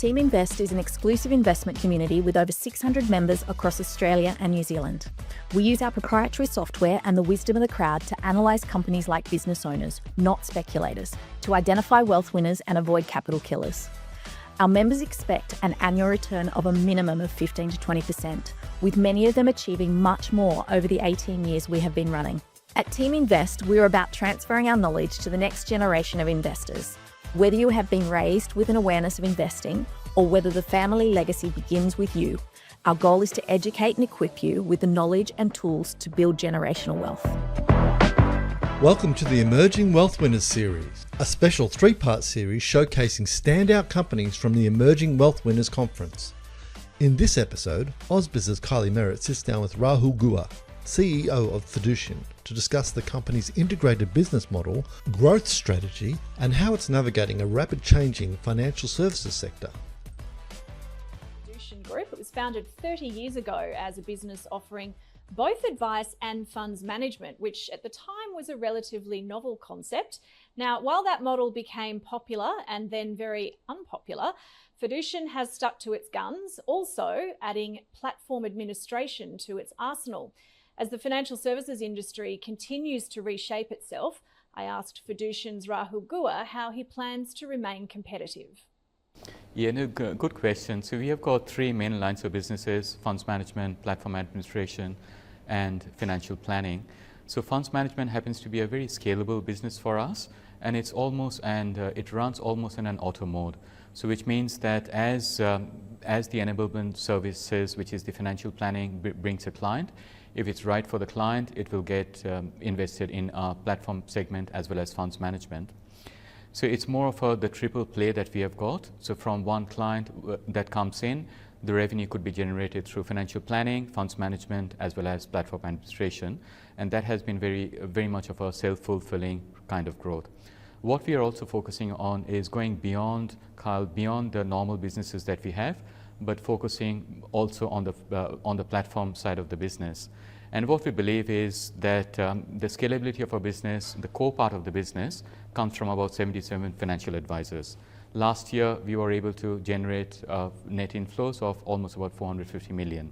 Teaminvest is an exclusive investment community with over 600 members across Australia and New Zealand. We use our proprietary software and the wisdom of the crowd to analyse companies like business owners, not speculators, to identify wealth winners and avoid capital killers. Our members expect an annual return of a minimum of 15 to 20%, with many of them achieving much more over the 18 years we have been running. At Teaminvest, we're about transferring our knowledge to the next generation of investors. Whether you have been raised with an awareness of investing or whether the family legacy begins with you, our goal is to educate and equip you with the knowledge and tools to build generational wealth. Welcome to the Emerging Wealth Winners series, a special three-part series showcasing standout companies from the Emerging Wealth Winners Conference. In this episode, Ausbiz's Kylie Merritt sits down with Rahul Guha, CEO of Fiducian, to discuss the company's integrated business model, growth strategy, and how it's navigating a rapid changing financial services sector. Fiducian Group, it was founded 30 years ago as a business offering both advice and funds management, which at the time was a relatively novel concept. Now, while that model became popular and then very unpopular, Fiducian has stuck to its guns, also adding platform administration to its arsenal. As the financial services industry continues to reshape itself, I asked Fiducian's Rahul Guha how he plans to remain competitive. Yeah, no, good question. So we have got three main lines of businesses: funds management, platform administration, and financial planning. So funds management happens to be a very scalable business for us, and it runs almost in an auto mode. So which means that as the enablement services, which is the financial planning, brings a client, if it's right for the client, it will get invested in our platform segment as well as funds management. So it's more of the triple play that we have got. So from one client that comes in, the revenue could be generated through financial planning, funds management, as well as platform administration. And that has been very much of a self-fulfilling kind of growth. What we are also focusing on is going beyond, Kyle, beyond the normal businesses that we have, but focusing also on the platform side of the business. And what we believe is that the scalability of our business, the core part of the business, comes from about 77 financial advisors. Last year, we were able to generate net inflows of almost about 450 million.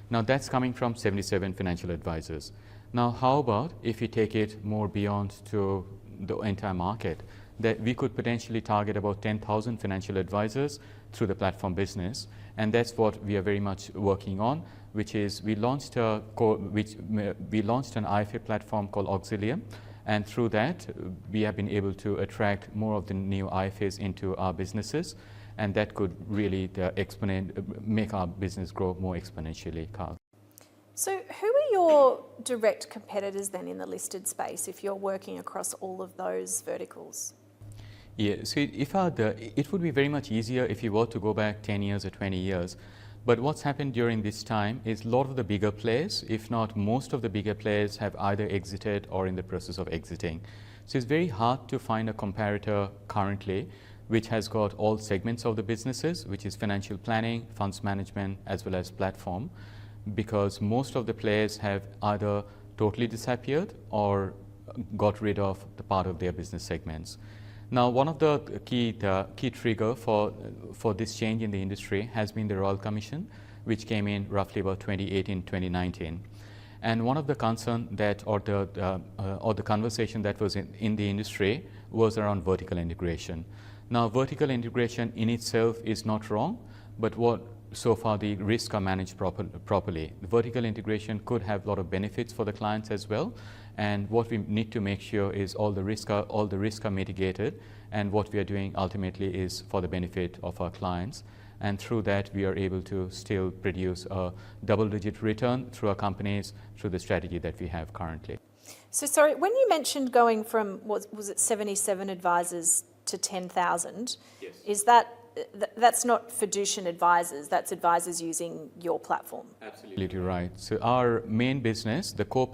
Now that's coming from 77 financial advisors. Now how about if we take it more beyond to the entire market, that we could potentially target about 10,000 financial advisors through the platform business. And that's what we are very much working on, which is we launched an IFA platform called Auxilium, and through that we have been able to attract more of the new IFAs into our businesses, and that could really make our business grow more exponentially, Carl. So who are your direct competitors then in the listed space if you're working across all of those verticals? Yeah, so it would be very much easier if you were to go back 10 years or 20 years. But what's happened during this time is a lot of the bigger players, if not most of the bigger players, have either exited or in the process of exiting. So it's very hard to find a comparator currently which has got all segments of the businesses, which is financial planning, funds management, as well as platform, because most of the players have either totally disappeared or got rid of the part of their business segments. Now, one of the key trigger for this change in the industry has been the Royal Commission, which came in roughly about 2018, 2019. And one of the concern that, or the conversation that was in the industry was around vertical integration. Now, vertical integration in itself is not wrong, but so far the risks are managed properly. The vertical integration could have a lot of benefits for the clients as well. And what we need to make sure is all the risks are mitigated, and what we are doing ultimately is for the benefit of our clients. And through that, we are able to still produce a double-digit return through our companies, through the strategy that we have currently. So sorry, when you mentioned going from, was it 77 advisors to 10,000, yes. Is that's not Fiducian advisors, that's advisors using your platform? Absolutely right. So our main business, the core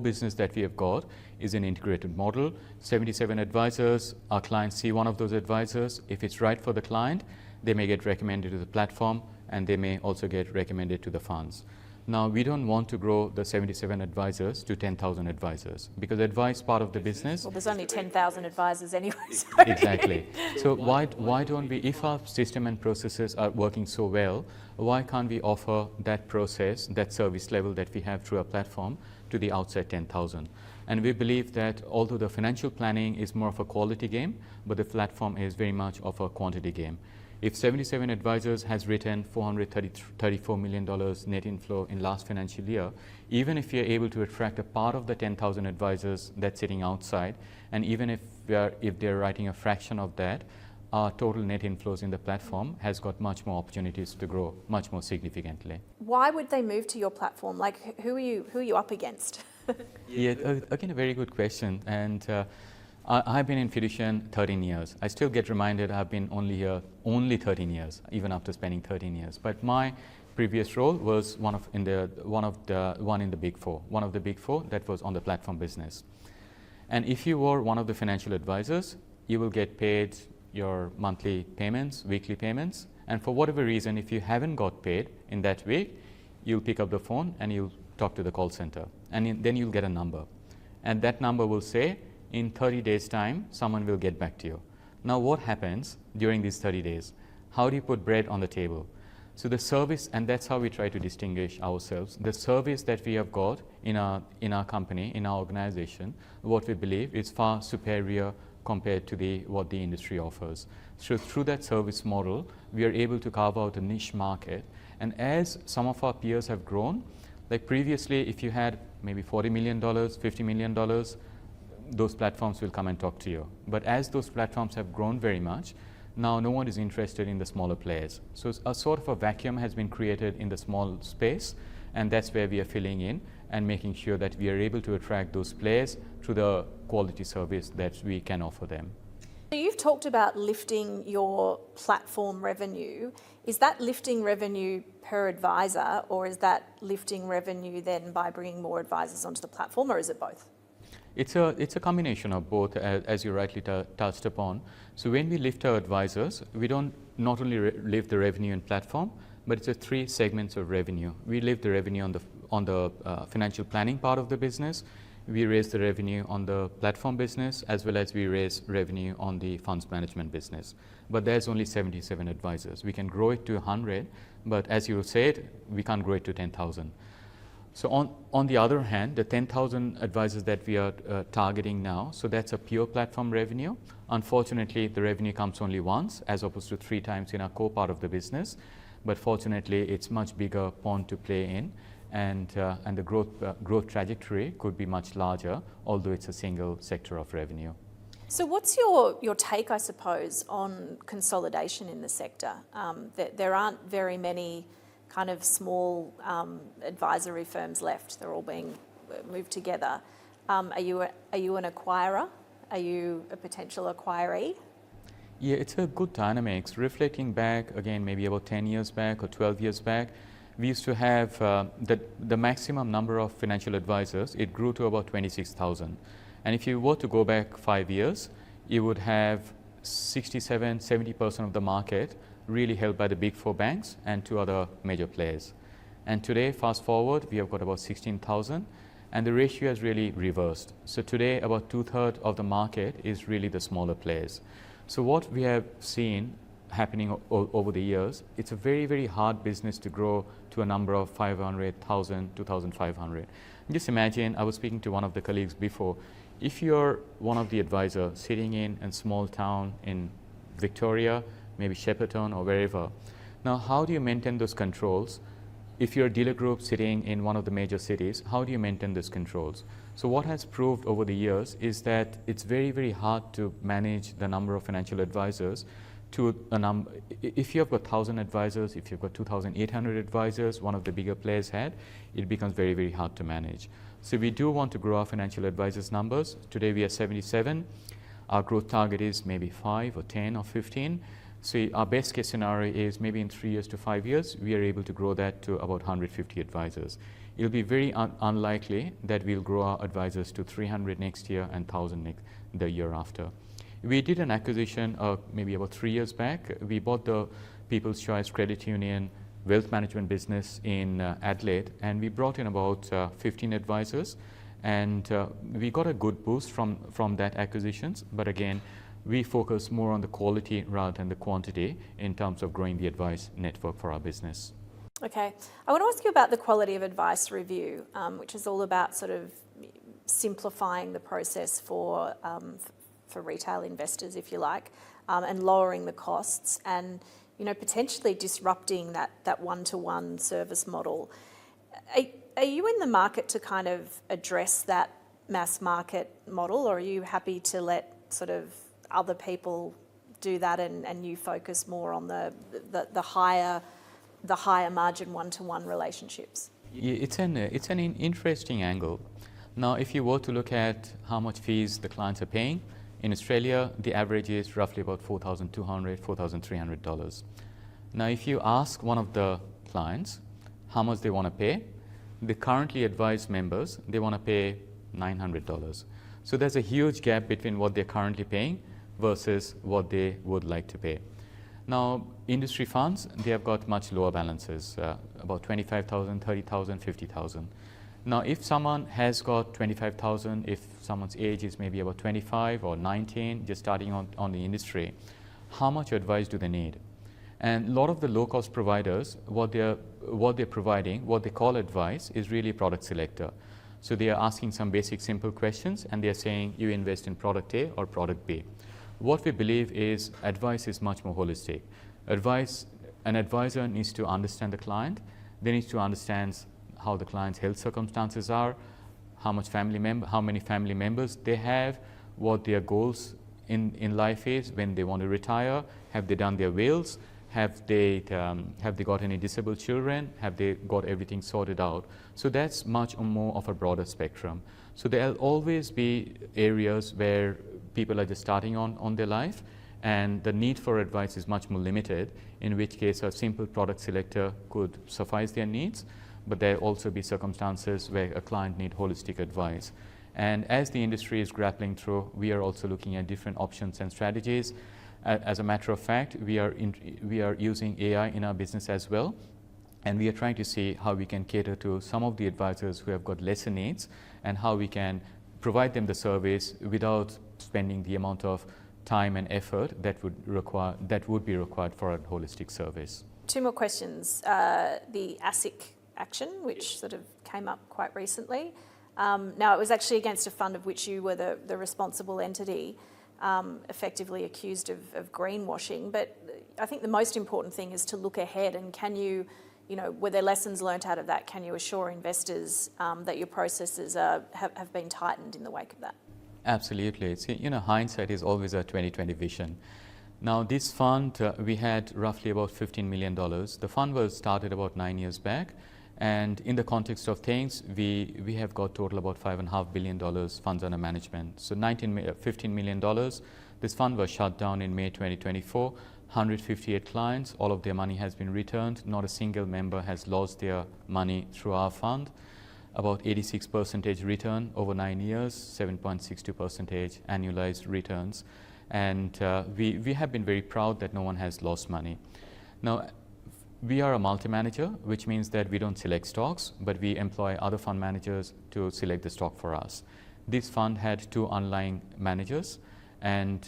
business that we have got is an integrated model. 77 advisors, our clients see one of those advisors. If it's right for the client, they may get recommended to the platform, and they may also get recommended to the funds. Now, we don't want to grow the 77 advisors to 10,000 advisors because advice part of the business. Well, there's only 10,000 advisors anyway. So. Exactly. So why don't we, if our system and processes are working so well, why can't we offer that process, that service level that we have through our platform to the outside 10,000? And we believe that although the financial planning is more of a quality game, but the platform is very much of a quantity game. If 77 advisors has written $434 million net inflow in last financial year, even if you're able to attract a part of the 10,000 advisors that's sitting outside, and even if they're writing a fraction of that, our total net inflows in the platform has got much more opportunities to grow much more significantly. Why would they move to your platform? Like, who are you up against? Yeah, again, a very good question. And I've been in Fiducian 13 years. I still get reminded I've been only here 13 years, even after spending 13 years. But my previous role was one in the Big Four. One of the Big Four that was on the platform business. And if you were one of the financial advisors, you will get paid your monthly payments, weekly payments. And for whatever reason, if you haven't got paid in that week, you'll pick up the phone and you'll talk to the call center. And then you'll get a number. And that number will say, in 30 days' time, someone will get back to you. Now, what happens during these 30 days? How do you put bread on the table? So the service, and that's how we try to distinguish ourselves, the service that we have got in our company, in our organization, what we believe is far superior compared to what the industry offers. So through that service model, we are able to carve out a niche market. And as some of our peers have grown, like previously, if you had maybe $40 million, $50 million, those platforms will come and talk to you. But as those platforms have grown very much, now no one is interested in the smaller players. So a sort of a vacuum has been created in the small space, and that's where we are filling in and making sure that we are able to attract those players through the quality service that we can offer them. You've talked about lifting your platform revenue. Is that lifting revenue per advisor, or is that lifting revenue then by bringing more advisors onto the platform, or is it both? It's a combination of both, as you rightly touched upon. So when we lift our advisors, we don't not only lift the revenue and platform, but it's 3 segments of revenue. We lift the revenue on the financial planning part of the business. We raise the revenue on the platform business, as well as we raise revenue on the funds management business. But there's only 77 advisors. We can grow it to 100, but as you said, we can't grow it to 10,000. So on the other hand, the 10,000 advisors that we are targeting now, so that's a pure platform revenue. Unfortunately, the revenue comes only once, as opposed to 3 times in our core part of the business. But fortunately, it's much bigger pond to play in, and the growth trajectory could be much larger, although it's a single sector of revenue. So what's your take, I suppose, on consolidation in the sector? There aren't very many kind of small advisory firms left. They're all being moved together. Are you an acquirer? Are you a potential acquiree? Yeah, it's a good dynamics. Reflecting back, again, maybe about 10 years back or 12 years back, we used to have the maximum number of financial advisors. It grew to about 26,000. And if you were to go back 5 years, you would have 67-70% of the market really held by the Big Four banks and 2 other major players. And today, fast forward, we have got about 16,000, and the ratio has really reversed. So today, about 2/3 of the market is really the smaller players. So what we have seen happening over the years, it's a very, very hard business to grow to a number of 500, 1,000, 2,500. Just imagine, I was speaking to one of the colleagues before, if you're one of the advisors sitting in a small town in Victoria, maybe Shepparton or wherever. Now, how do you maintain those controls? If you're a dealer group sitting in one of the major cities, how do you maintain those controls? So what has proved over the years is that it's very, very hard to manage the number of financial advisors to a number. If you have got 1,000 advisors, if you've got 2,800 advisors, one of the bigger players had, it becomes very, very hard to manage. So we do want to grow our financial advisors numbers. Today we are 77. Our growth target is maybe 5 or 10 or 15. So our best case scenario is maybe in 3 years to 5 years, we are able to grow that to about 150 advisors. It'll be very unlikely that we'll grow our advisors to 300 next year and 1,000 the year after. We did an acquisition maybe about 3 years back. We bought the People's Choice Credit Union wealth management business in Adelaide, and we brought in about 15 advisors, and we got a good boost from that acquisitions. But again, we focus more on the quality rather than the quantity in terms of growing the advice network for our business. Okay, I want to ask you about the quality of advice review, which is all about sort of simplifying the process for retail investors, if you like, and lowering the costs, and potentially disrupting that one-to-one service model. Are you in the market to kind of address that mass market model, or are you happy to let sort of other people do that and you focus more on the higher margin one-to-one relationships? It's an interesting angle. Now, if you were to look at how much fees the clients are paying, in Australia, the average is roughly about $4,200, $4,300. Now, if you ask one of the clients how much they want to pay, the currently advised members, they want to pay $900. So there's a huge gap between what they're currently paying versus what they would like to pay. Now, industry funds, they have got much lower balances, about 25,000, 30,000, 50,000. Now, if someone has got 25,000, if someone's age is maybe about 25 or 19, just starting on the industry, how much advice do they need? And a lot of the low-cost providers, what they're providing, what they call advice, is really product selector. So they are asking some basic, simple questions, and they're saying you invest in product A or product B. What we believe is advice is much more holistic. An advisor needs to understand the client. They need to understand how the client's health circumstances are, how many family members they have, what their goals in life is, when they want to retire, have they done their wills, have they got any disabled children, have they got everything sorted out. So that's much more of a broader spectrum. So there'll always be areas where people are just starting on their life, and the need for advice is much more limited, in which case a simple product selector could suffice their needs. But there also be circumstances where a client needs holistic advice. And as the industry is grappling through, we are also looking at different options and strategies. As a matter of fact, we are using AI in our business as well, and we are trying to see how we can cater to some of the advisors who have got lesser needs, and how we can provide them the service without spending the amount of time and effort that would be required for a holistic service. Two more questions. The ASIC action, which sort of came up quite recently. Now, it was actually against a fund of which you were the responsible entity, effectively accused of greenwashing. But I think the most important thing is to look ahead, and can you, were there lessons learnt out of that? Can you assure investors that your processes have been tightened in the wake of that? Absolutely. Hindsight is always a 20/20 vision. Now, this fund, we had roughly about $15 million. The fund was started about 9 years back. And in the context of things, we have got total about $5.5 billion funds under management. So $15 million. This fund was shut down in May 2024. 158 clients, all of their money has been returned. Not a single member has lost their money through our fund. About 86% return over 9 years, 7.62% annualized returns. And we have been very proud that no one has lost money. Now, we are a multi-manager, which means that we don't select stocks, but we employ other fund managers to select the stock for us. This fund had 2 underlying managers, and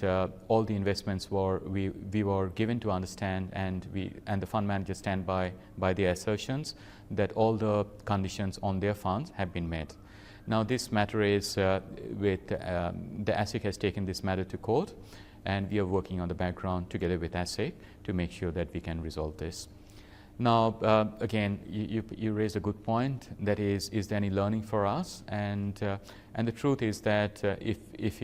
all the investments we were given to understand, and the fund managers stand by their assertions that all the conditions on their funds have been met. Now, this matter is the ASIC has taken this matter to court, and we are working on the background together with ASIC to make sure that we can resolve this. Now, again, you raised a good point. That is there any learning for us? And the truth is that if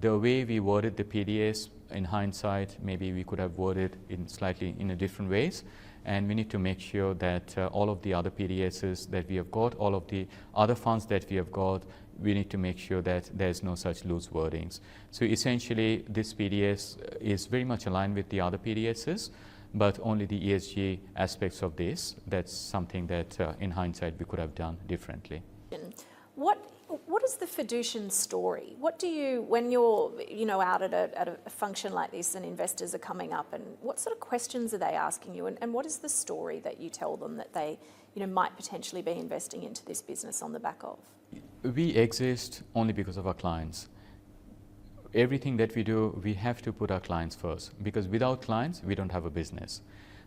the way we worded the PDS in hindsight, maybe we could have worded it slightly in a different ways. And we need to make sure that all of the other PDSs that we have got, all of the other funds that we have got, we need to make sure that there's no such loose wordings. So essentially, this PDS is very much aligned with the other PDSs, but only the ESG aspects of this, that's something that in hindsight we could have done differently. What is the Fiducian story? What do you, when you're out at a function like this and investors are coming up, and what sort of questions are they asking you, and what is the story that you tell them that they might potentially be investing into this business on the back of? We exist only because of our clients. Everything that we do, we have to put our clients first, because without clients, we don't have a business.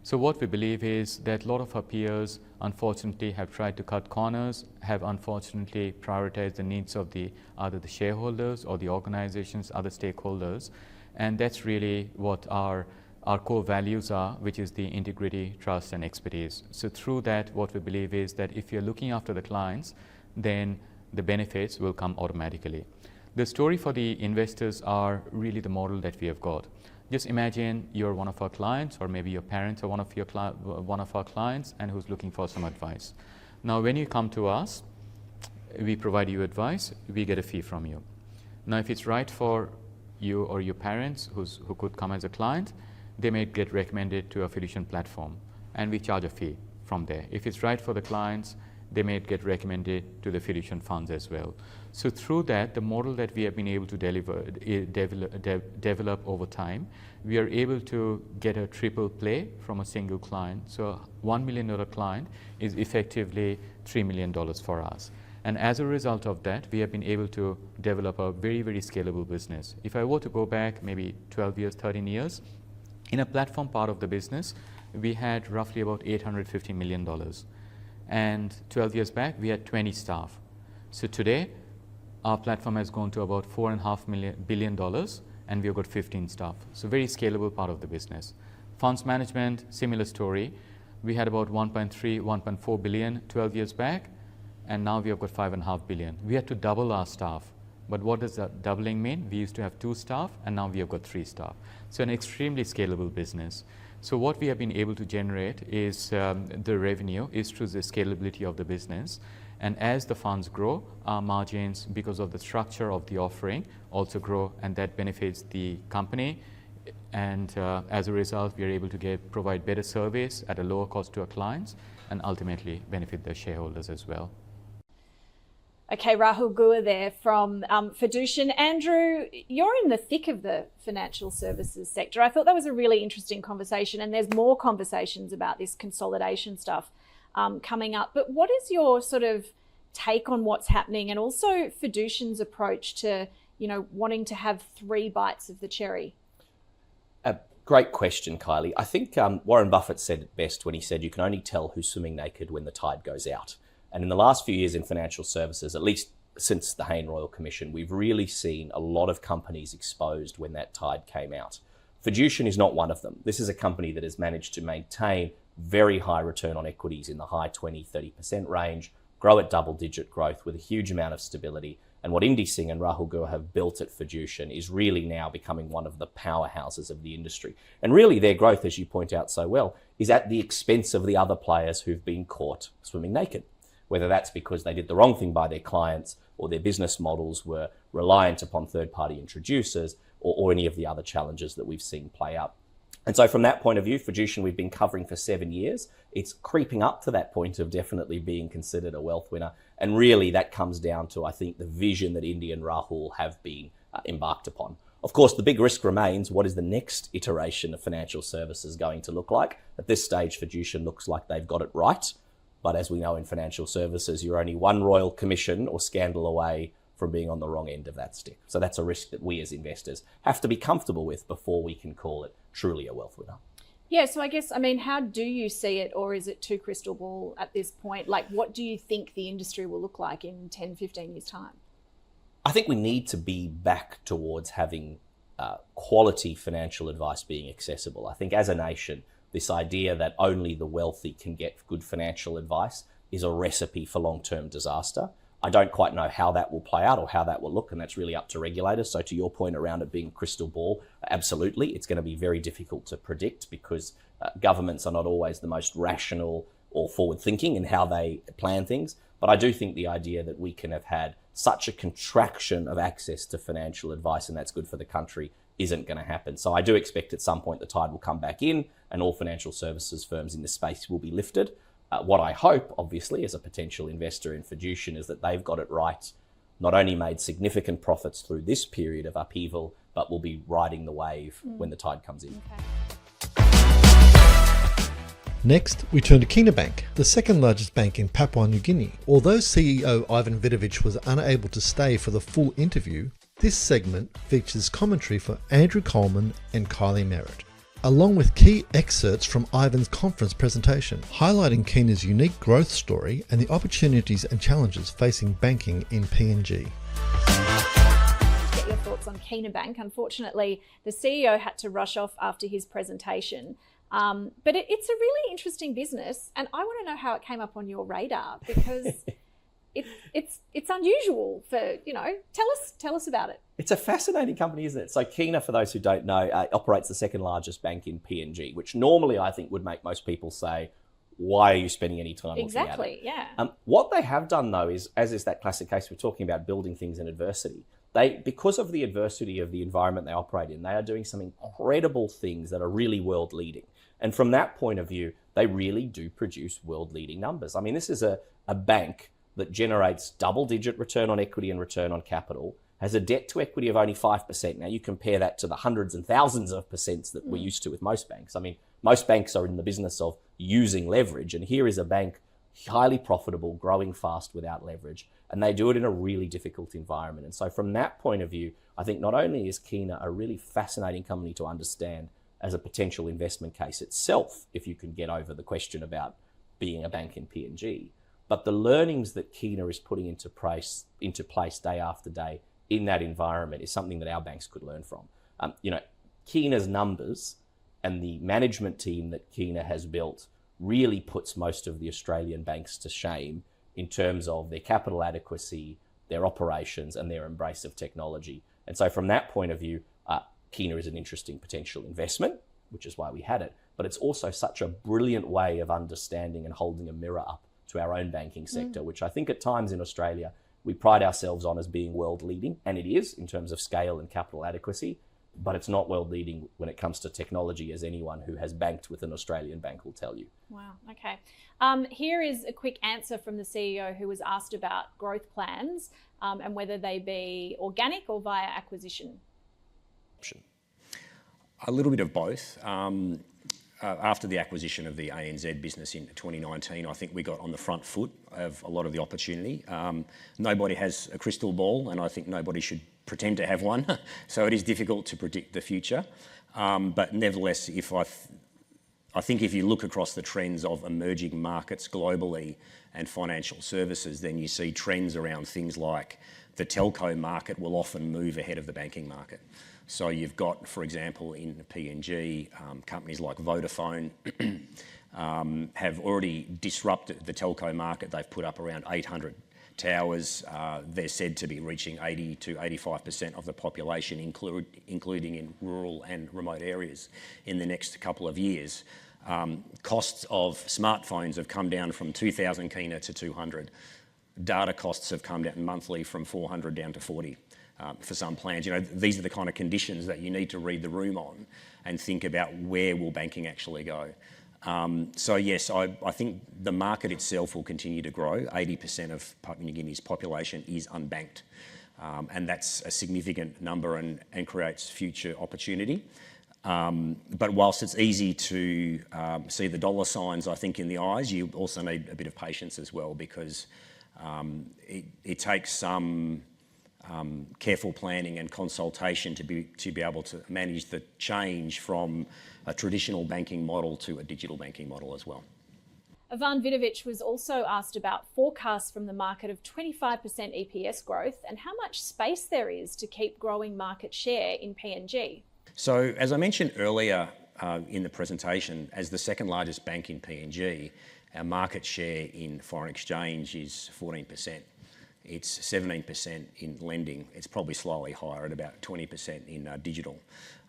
So what we believe is that a lot of our peers, unfortunately, have tried to cut corners, have unfortunately prioritized the needs of either the shareholders or the organizations, other stakeholders. And that's really what our core values are, which is the integrity, trust, and expertise. So through that, what we believe is that if you're looking after the clients, then the benefits will come automatically. The story for the investors are really the model that we have got. Just imagine you're one of our clients, or maybe your parents are one of our clients, and who's looking for some advice. Now, when you come to us, we provide you advice, we get a fee from you. Now, if it's right for you or your parents who could come as a client, they may get recommended to a Fiducian platform, and we charge a fee from there. If it's right for the clients, they may get recommended to the Fiducian funds as well. So through that, the model that we have been able to develop over time, we are able to get a triple play from a single client. So a $1 million client is effectively $3 million for us. And as a result of that, we have been able to develop a very, very scalable business. If I were to go back maybe 12 years, 13 years, in a platform part of the business, we had roughly about $850 million. And 12 years back, we had 20 staff. So today, our platform has gone to about $4.5 billion, and we've got 15 staff. So very scalable part of the business. Funds management, similar story. We had about 1.4 billion 12 years back, and now we have got 5.5 billion. We had to double our staff. But what does that doubling mean? We used to have 2 staff, and now we have got 3 staff. So an extremely scalable business. So what we have been able to generate is the revenue is through the scalability of the business. And as the funds grow, our margins, because of the structure of the offering, also grow, and that benefits the company. And as a result, we are able to provide better service at a lower cost to our clients, and ultimately benefit the shareholders as well. Okay, Rahul Guha there from Fiducian. Andrew, you're in the thick of the financial services sector. I thought that was a really interesting conversation, and there's more conversations about this consolidation stuff coming up. But what is your sort of take on what's happening, and also Fiducian's approach to, wanting to have 3 bites of the cherry? A great question, Kylie. I think Warren Buffett said it best when he said you can only tell who's swimming naked when the tide goes out. And in the last few years in financial services, at least since the Hayne Royal Commission, we've really seen a lot of companies exposed when that tide came out. Fiducian is not one of them. This is a company that has managed to maintain very high return on equities in the high 20-30% range, grow at double-digit growth with a huge amount of stability. And what Indy Singh and Rahul Guha have built at Fiducian is really now becoming one of the powerhouses of the industry. And really their growth, as you point out so well, is at the expense of the other players who've been caught swimming naked. Whether that's because they did the wrong thing by their clients, or their business models were reliant upon third-party introducers, or any of the other challenges that we've seen play out. And so from that point of view, Fiducian we've been covering for 7 years. It's creeping up to that point of definitely being considered a wealth winner. And really that comes down to, I think, the vision that Indy and Rahul have been embarked upon. Of course, the big risk remains, what is the next iteration of financial services going to look like? At this stage, Fiducian looks like they've got it right. But as we know in financial services, you're only one royal commission or scandal away from being on the wrong end of that stick. So that's a risk that we as investors have to be comfortable with before we can call it truly a wealth winner. Yeah, so I guess, how do you see it, or is it too crystal ball at this point? Like, what do you think the industry will look like in 10, 15 years' time? I think we need to be back towards having quality financial advice being accessible. I think as a nation, this idea that only the wealthy can get good financial advice is a recipe for long-term disaster. I don't quite know how that will play out or how that will look, and that's really up to regulators. So to your point around it being crystal ball, absolutely, it's going to be very difficult to predict because governments are not always the most rational or forward-thinking in how they plan things. But I do think the idea that we can have had such a contraction of access to financial advice, and that's good for the country, isn't going to happen. So I do expect at some point the tide will come back in and all financial services firms in this space will be lifted. What I hope, obviously, as a potential investor in Fiducian is that they've got it right not only made significant profits through this period of upheaval, but will be riding the wave when the tide comes in. Next, we turn to Kina Bank, the second largest bank in Papua New Guinea. Although CEO Ivan Vidovich was unable to stay for the full interview, this segment features commentary for Andrew Coleman and Kylie Merritt, along with key excerpts from Ivan's conference presentation, highlighting Kina's unique growth story and the opportunities and challenges facing banking in PNG. Get your thoughts on Kina Bank. Unfortunately, the CEO had to rush off after his presentation. But it's a really interesting business, and I want to know how it came up on your radar, because it's unusual for, tell us about it. It's a fascinating company, isn't it? So Kina, for those who don't know, operates the second largest bank in PNG, which normally I think would make most people say, why are you spending any time looking at it? Exactly, yeah. What they have done, though, is, as is that classic case we're talking about, building things in adversity. Because of the adversity of the environment they operate in, they are doing some incredible things that are really world-leading. And from that point of view, they really do produce world-leading numbers. I mean, this is a bank that generates double-digit return on equity and return on capital, has a debt to equity of only 5%. Now, you compare that to the hundreds and thousands of percents that we're used to with most banks. I mean, most banks are in the business of using leverage, and here is a bank highly profitable, growing fast without leverage, and they do it in a really difficult environment. And so from that point of view, I think not only is Kina a really fascinating company to understand as a potential investment case itself, if you can get over the question about being a bank in PNG, but the learnings that Kina is putting into place day after day in that environment is something that our banks could learn from. Kina's numbers and the management team that Kina has built really puts most of the Australian banks to shame in terms of their capital adequacy, their operations, and their embrace of technology. And so from that point of view, Kina is an interesting potential investment, which is why we had it, but it's also such a brilliant way of understanding and holding a mirror up to our own banking sector, which I think at times in Australia, we pride ourselves on as being world leading, and it is in terms of scale and capital adequacy, but it's not world leading when it comes to technology, as anyone who has banked with an Australian bank will tell you. Wow, okay. Here is a quick answer from the CEO, who was asked about growth plans and whether they be organic or via acquisition. A little bit of both. After the acquisition of the ANZ business in 2019, I think we got on the front foot of a lot of the opportunity. Nobody has a crystal ball, and I think nobody should pretend to have one. So it is difficult to predict the future. But nevertheless, I think if you look across the trends of emerging markets globally and financial services, then you see trends around things like the telco market will often move ahead of the banking market. So you've got, for example, in the PNG, companies like Vodafone have already disrupted the telco market. They've put up around 800 towers. They're said to be reaching 80 to 85% of the population, including in rural and remote areas in the next couple of years. Costs of smartphones have come down from 2,000 Kina to 200. Data costs have come down monthly from 400 down to 40 for some plans. These are the kind of conditions that you need to read the room on and think about where will banking actually go. So yes, I think the market itself will continue to grow. 80% of Papua New Guinea's population is unbanked, and that's a significant number and creates future opportunity. But whilst it's easy to see the dollar signs, I think, in the eyes, you also need a bit of patience as well, because it takes some careful planning and consultation to be able to manage the change from a traditional banking model to a digital banking model as well. Ivan Vidovich was also asked about forecasts from the market of 25% EPS growth and how much space there is to keep growing market share in PNG. So, as I mentioned earlier in the presentation, as the second largest bank in PNG, our market share in foreign exchange is 14%. It's 17% in lending. It's probably slightly higher at about 20% in digital.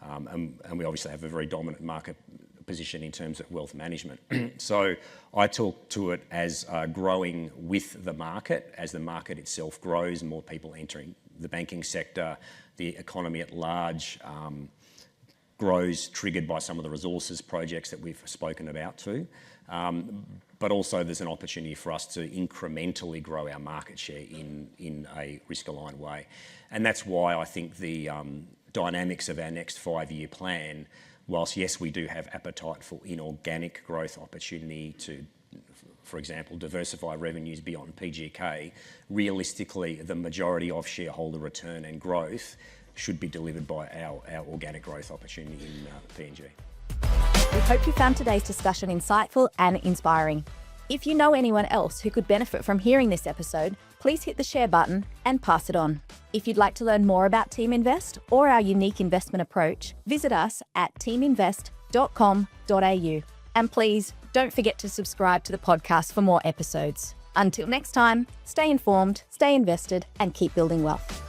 And we obviously have a very dominant market position in terms of wealth management. So I talk to it as growing with the market. As the market itself grows, more people entering the banking sector, the economy at large grows, triggered by some of the resources projects that we've spoken about too. but also there's an opportunity for us to incrementally grow our market share in a risk-aligned way. And that's why I think the dynamics of our next 5-year plan, whilst yes, we do have appetite for inorganic growth opportunity to, for example, diversify revenues beyond PGK, realistically, the majority of shareholder return and growth should be delivered by our organic growth opportunity in PNG. We hope you found today's discussion insightful and inspiring. If you know anyone else who could benefit from hearing this episode, please hit the share button and pass it on. If you'd like to learn more about Teaminvest or our unique investment approach, visit us at teaminvest.com.au. And please don't forget to subscribe to the podcast for more episodes. Until next time, stay informed, stay invested, and keep building wealth.